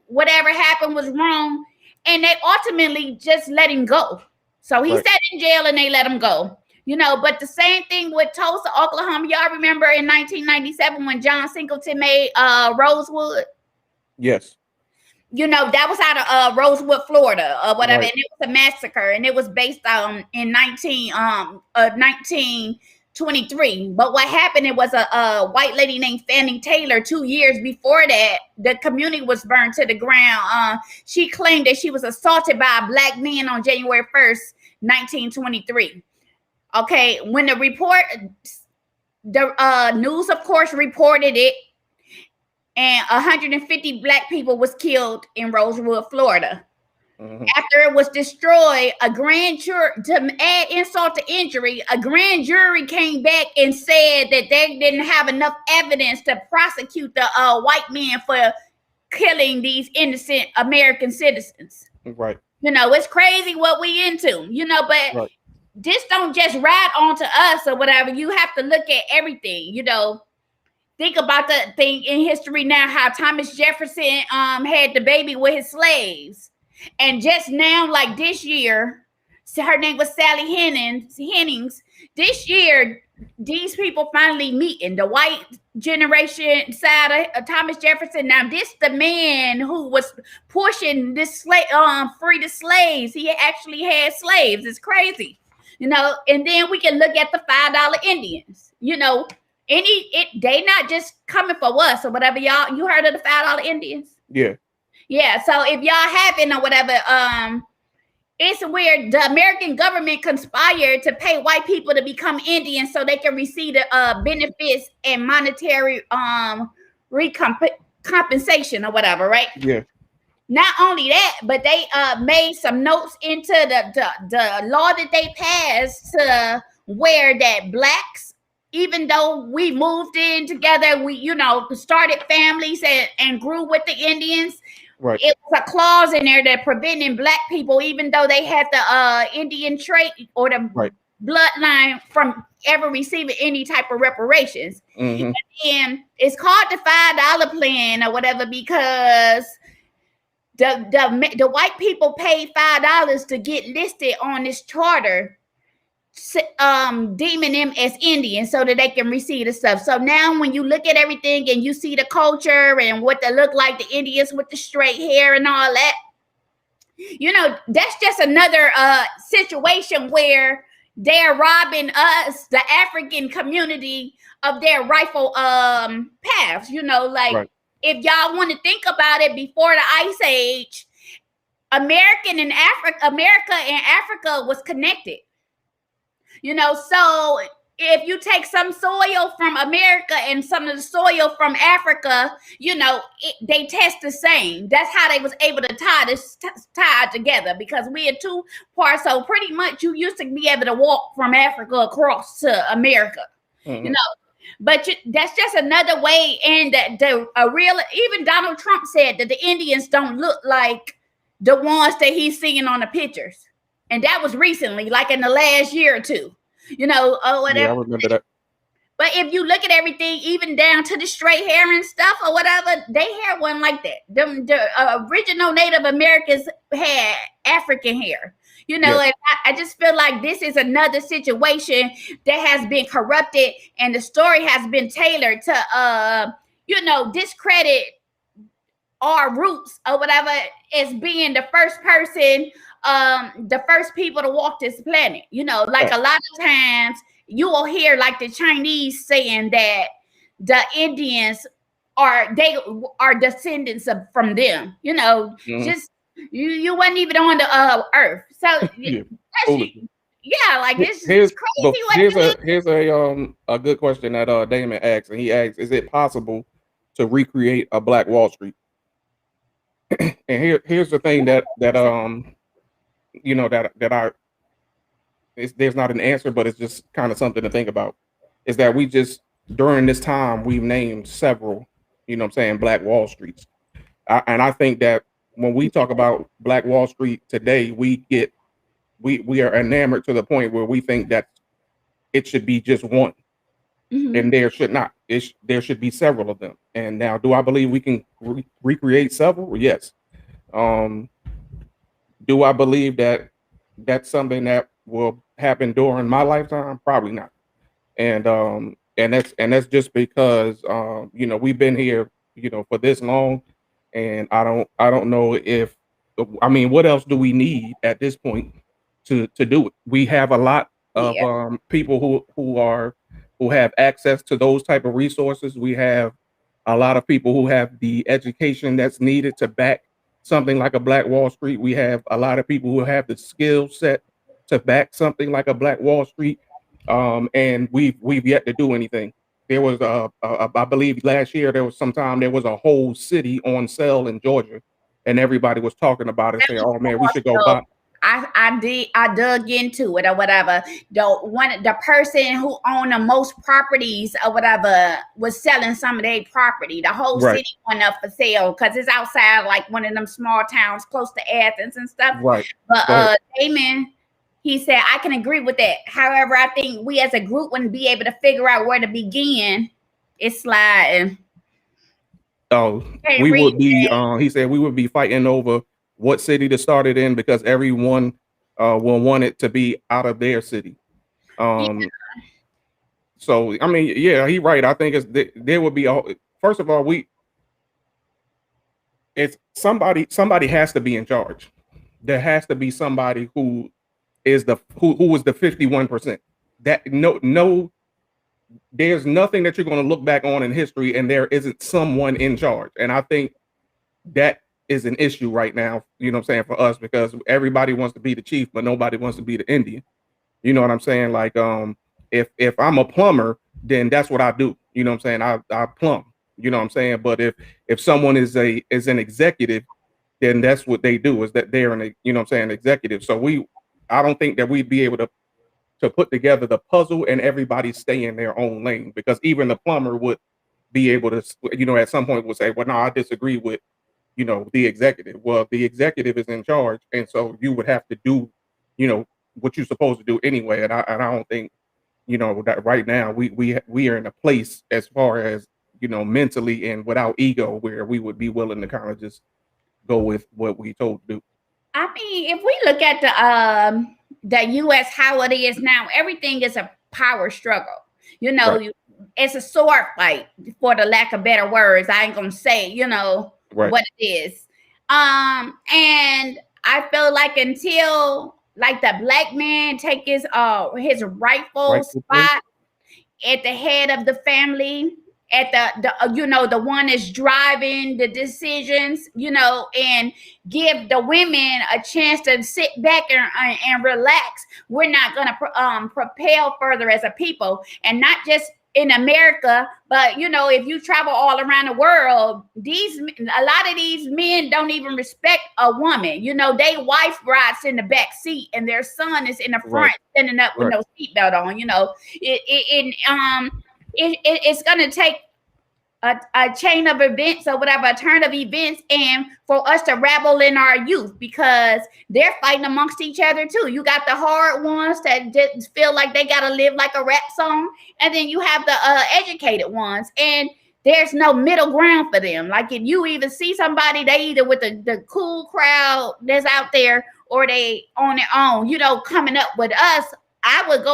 whatever happened was wrong, and they ultimately just let him go. So he sat in jail and they let him go. But the same thing with Tulsa, Oklahoma. Y'all remember in 1997 when John Singleton made Rosewood? Yes. That was out of Rosewood, Florida, or whatever, and it was a massacre, and it was based on in 1923. But what happened? It was a white lady named Fannie Taylor. 2 years before that, the community was burned to the ground. She claimed that she was assaulted by a black man on January 1st, 1923. Okay, when the news, of course, reported it, and 150 black people was killed in Rosewood, Florida. Mm-hmm. After it was destroyed, a grand jury, to add insult to injury, a grand jury came back and said that they didn't have enough evidence to prosecute the white man for killing these innocent American citizens. Right. It's crazy what we into, but this don't just ride onto us or whatever. You have to look at everything, Think about the thing in history now, how Thomas Jefferson had the baby with his slaves. And just now, like this year, her name was Sally Hennings. This year, these people finally meeting, the white generation side of Thomas Jefferson. Now, this the man who was pushing this free the slaves. He actually had slaves. It's crazy. And then we can look at the $5 Indians, they not just coming for us or whatever. Y'all, you heard of the $5 Indians? Yeah. Yeah. So if y'all haven't or whatever, it's where the American government conspired to pay white people to become Indians so they can receive the benefits and monetary compensation or whatever, right? Yeah. Not only that, but they made some notes into the law that they passed to where that blacks, even though we moved in together, we, started families and grew with the Indians. Right. It was a clause in there that preventing black people, even though they had the Indian trait or the bloodline from ever receiving any type of reparations. Mm-hmm. And it's called the $5 plan or whatever because the white people paid $5 to get listed on this charter, deeming them as Indians so that they can receive the stuff. So now when you look at everything and you see the culture and what they look like, the Indians with the straight hair and all that, you know, that's just another situation where they're robbing us, the African community, of their rightful paths. You know, like Right. if y'all want to think about it, before the Ice Age, America and Africa was connected. You know, so if you take some soil from America and some of the soil from Africa, you know, they test the same. That's how they was able to tie together, because we are two parts. So pretty much you used to be able to walk from Africa across to America, Mm-hmm. you know. But that's just another way. And even Donald Trump said that the Indians don't look like the ones that he's seeing on the pictures. And that was recently, like in the last year or two, you know, or whatever. Yeah, I remember that. But if you look at everything, even down to the straight hair and stuff or whatever, they hair wasn't like that. The original Native Americans had African hair, you know. Yeah. And I just feel like this is another situation that has been corrupted, and the story has been tailored to, you know, discredit our roots or whatever as being the first person, the first people to walk this planet. You know, like a lot of times you will hear like the Chinese saying that the Indians are descendants from them. You know, just you wasn't even on the earth. So Yeah. like this is crazy. Here's a good question that Damon asked, and he asked, is it possible to recreate a Black Wall Street? And here's the thing that you know, that there's not an answer, but it's just kind of something to think about, is that we just, during this time, we've named several, you know what I'm saying, Black Wall Streets. And I think that when we talk about Black Wall Street today, we are enamored to the point where we think that it should be just one. Mhm. And there should not. There should be several of them. And now, do I believe we can recreate several? Yes. Do I believe that that's something that will happen during my lifetime? Probably not. And that's just because you know, we've been here, you know, for this long, and I don't know if, I mean, what else do we need at this point to do it? We have a lot of people who have access to those type of resources. We have a lot of people who have the education that's needed to back something like a Black Wall Street. We have a lot of people who have the skill set to back something like a Black Wall Street. And we've yet to do anything. There was I believe last year there was a whole city on sale in Georgia, and everybody was talking about it, saying, "Oh man, we should go buy." I dug into it or whatever. The person who owned the most properties or whatever was selling some of their property. The whole city went up for sale because it's outside like one of them small towns close to Athens and stuff. Right. But Damon, he said, I can agree with that. However, I think we as a group wouldn't be able to figure out where to begin. It's like, we would be. He said we would be fighting over what city to start it in, because everyone will want it to be out of their city. So I mean, yeah, he's right. I think there would be first of all, it's somebody has to be in charge. There has to be somebody who is who was the 51%. That no, there's nothing that you're going to look back on in history and there isn't someone in charge. And I think that is an issue right now, you know what I'm saying, for us, because everybody wants to be the chief, but nobody wants to be the Indian. You know what I'm saying? Like, if I'm a plumber, then that's what I do. You know what I'm saying? I plumb. You know what I'm saying? But if someone is an executive, then that's what they do, is that they're you know what I'm saying, executive. So I don't think that we'd be able to put together the puzzle and everybody stay in their own lane, because even the plumber would be able to, you know, at some point would say, well, no, I disagree with, you know, the executive. Well, the executive is in charge, and so you would have to do, you know, what you're supposed to do anyway. And I don't think, you know, that right now we are in a place as far as, you know, mentally and without ego where we would be willing to kind of just go with what we told to do. I mean, if we look at the U.S. how it is now, everything is a power struggle. You know, Right. it's a sword fight, for the lack of better words. I ain't gonna say, you know, Right. what it is. And I feel like until like the black man take his rightful Rightful place. spot at the head of the family, at the you know, the one that's driving the decisions, you know, and give the women a chance to sit back and relax, we're not going to propel further as a people. And not just in America, but you know, if you travel all around the world, a lot of these men don't even respect a woman. You know, they wife rides in the back seat and their son is in the front, Right. standing up with Right. no seatbelt on. You know, it's going to take a chain of events or whatever, a turn of events, and for us to rabble in our youth, because they're fighting amongst each other too. You got the hard ones that just feel like they got to live like a rap song, and then you have the educated ones, and there's no middle ground for them. Like if you even see somebody, they either with the cool crowd that's out there, or they on their own, you know, coming up with us. I would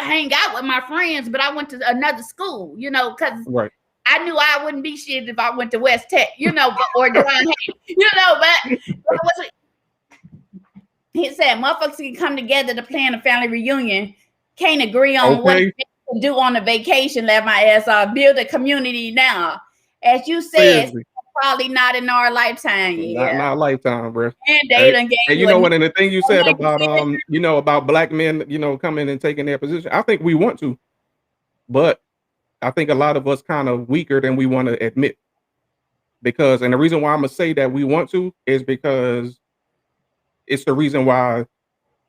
hang out with my friends, but I went to another school, you know, because Right. I knew I wouldn't be shit if I went to West Tech, you know, or John Hay, you know, but he said motherfuckers can come together to plan a family reunion, can't agree on what to do on a vacation, let my ass off, build a community now. As you said, probably not in our lifetime. Not in our lifetime, bro. And they done gave and you know what? And the thing you said about you know, about black men, you know, coming and taking their position, I think we want to, but I think a lot of us kind of weaker than we want to admit. Because, and the reason why I'm gonna say that we want to is because it's the reason why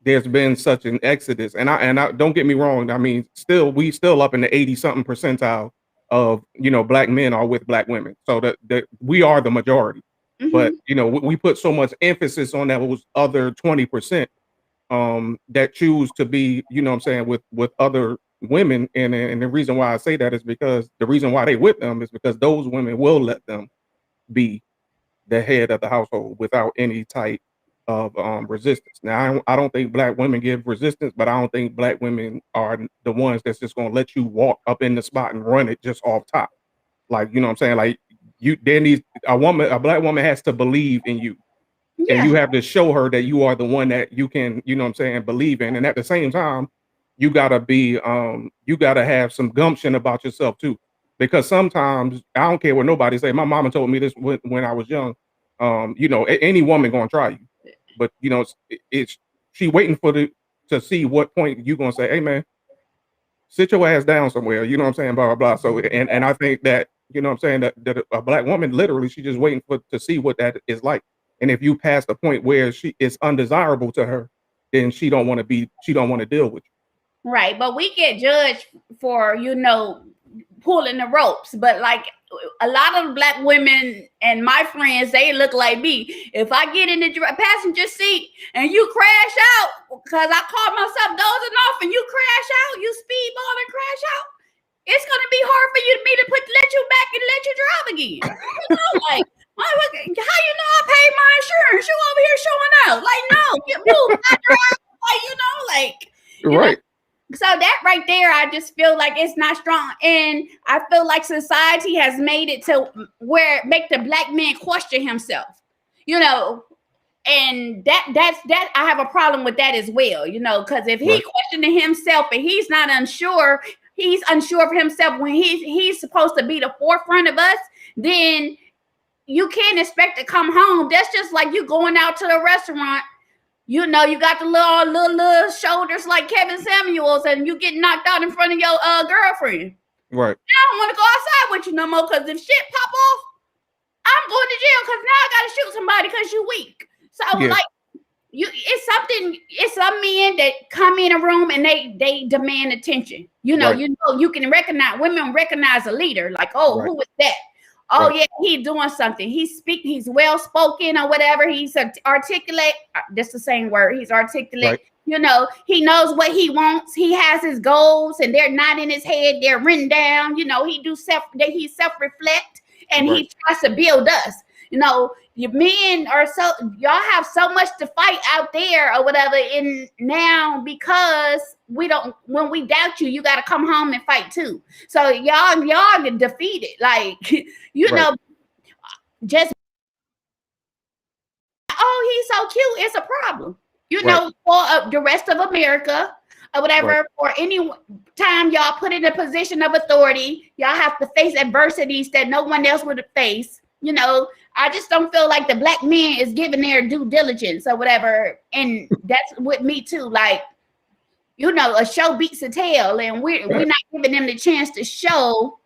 there's been such an exodus. And I don't get me wrong. I mean, we still up in the 80-something percentile of, you know, black men are with black women. So that we are the majority. Mm-hmm. But, you know, we put so much emphasis on that was other 20% that choose to be, you know what I'm saying, with other women. And the reason why I say that is because the reason why they with them is because those women will let them be the head of the household without any type of resistance. Now, I don't think black women give resistance, but I don't think black women are the ones that's just going to let you walk up in the spot and run it just off top. Like, you know what I'm saying? Like a black woman has to believe in you. Yeah. And you have to show her that you are the one that you can, you know what I'm saying, believe in. And at the same time, you gotta have some gumption about yourself too. Because sometimes, I don't care what nobody say. My mama told me this when I was young. You know, any woman gonna try you. But you know, she waiting to see what point you gonna say, hey man, sit your ass down somewhere, you know what I'm saying, blah, blah, blah. So, and I think that, you know what I'm saying, that a black woman, literally, she's just waiting to see what that is like. And if you pass the point where it's undesirable to her, then she don't want to deal with you. Right. But we get judged for, you know, pulling the ropes. But like a lot of black women and my friends, they look like me. If I get in the passenger seat and you crash out, because I caught myself dozing off and you crash out, you speedball and crash out, it's going to be hard for me to let you back and let you drive again. You know, like, how you know I paid my insurance? You over here showing out. Like, no, get moved. I drive. Like, you know, like, right. Know? So that right there, I just feel like it's not strong. And I feel like society has made it to where make the black man question himself, you know, and that's I have a problem with that as well, you know, because if he questioning himself and he's not unsure, he's unsure of himself when he's supposed to be the forefront of us, then you can't expect to come home. That's just like you going out to the restaurant. You know, you got the little shoulders like Kevin Samuels, and you get knocked out in front of your girlfriend. Right. I don't want to go outside with you no more because if shit pop off, I'm going to jail because now I got to shoot somebody because you weak. So like, it's some men that come in a room and they demand attention. You know, you can recognize, women recognize a leader like, oh, who is that? Oh yeah, he's doing something. He's well spoken or whatever. He's articulate. That's the same word. He's articulate. Right. You know, he knows what he wants. He has his goals, and they're not in his head. They're written down. You know, he self-reflect, and Right. he tries to build us. You know, you men are y'all have so much to fight out there or whatever. And now because when we doubt you, you got to come home and fight too. So y'all get defeated. Like, you know, just, oh, he's so cute. It's a problem. You know, for the rest of America or whatever, for any time y'all put in a position of authority, y'all have to face adversities that no one else would face. You know, I just don't feel like the black man is giving their due diligence or whatever. And that's with me too. Like, you know, a show beats a tale, and we're not giving them the chance to show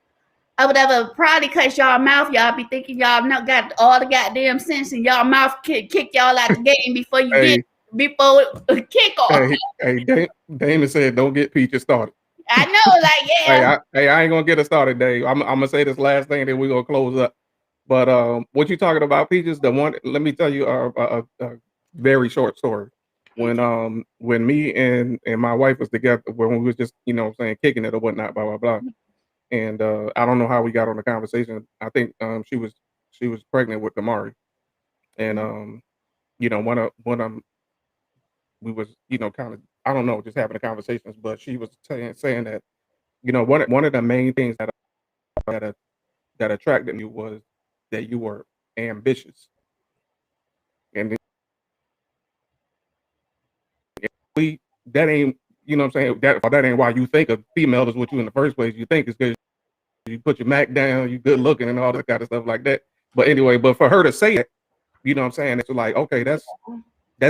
or whatever. Probably because y'all mouth, y'all be thinking y'all not got all the goddamn sense, and y'all mouth kick y'all out the game before you get before kick off. Hey, Damon said, "Don't get Peaches started." I know, like, yeah. I ain't gonna get it started, Dave. I'm gonna say this last thing, then we're gonna close up. But what you talking about, Peaches? The one, let me tell you a very short story. When me and my wife was together, when we was just, you know what I'm saying, kicking it or whatnot, blah blah blah. And I don't know how we got on the conversation. I think she was pregnant with Damari, and you know, one of we was, you know, kind of, I don't know, just having the conversations, but she was saying that, you know, one of the main things that attracted me was that you were ambitious, and that ain't, you know what I'm saying, that ain't why you think a female is what you in the first place. You think it's because you put your Mac down, you good looking and all that kind of stuff like that. But anyway, but for her to say it, you know what I'm saying, it's like, okay, that's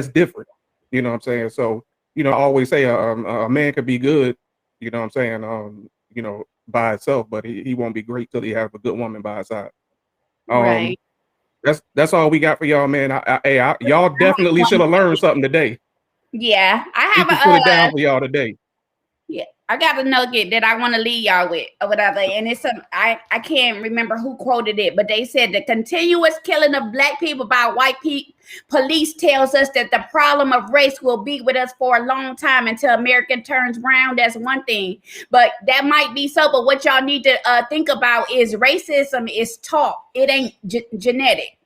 different. You know what I'm saying? So, you know, I always say a man could be good, you know what I'm saying, you know, by itself, but he won't be great till he has a good woman by his side. Right. That's all we got for y'all, man. Y'all definitely should have learned something today. Yeah, I have put it down for y'all today. Yeah, I got a nugget that I want to leave y'all with or whatever. And it's I can't remember who quoted it, but they said the continuous killing of black people by white police tells us that the problem of race will be with us for a long time until America turns brown. That's one thing, but that might be so. But what y'all need to think about is racism is taught. It ain't genetic.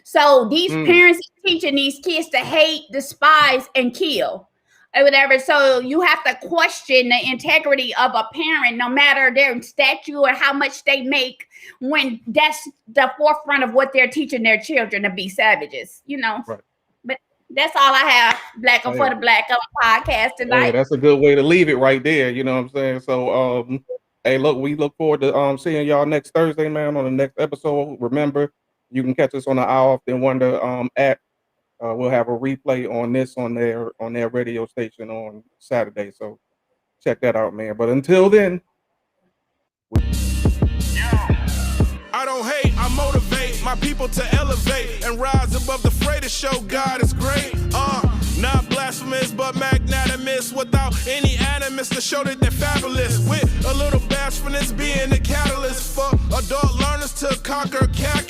So these parents are teaching these kids to hate, despise, and kill or whatever. So you have to question the integrity of a parent, no matter their stature or how much they make, when that's the forefront of what they're teaching their children, to be savages, you know. Right. But that's all I have. Black for the Black podcast tonight. Yeah, that's a good way to leave it right there. You know what I'm saying? So hey, look, we look forward to seeing y'all next Thursday, man, on the next episode. Remember, you can catch us on the I Often Wonder app. We'll have a replay on their radio station on Saturday. So check that out, man. But until then, I don't hate, I motivate my people to elevate and rise above the fray to show God is great. Not blasphemous, but magnanimous, without any animus to show that they're fabulous. With a little bashfulness being the catalyst for adult learners to conquer calculus.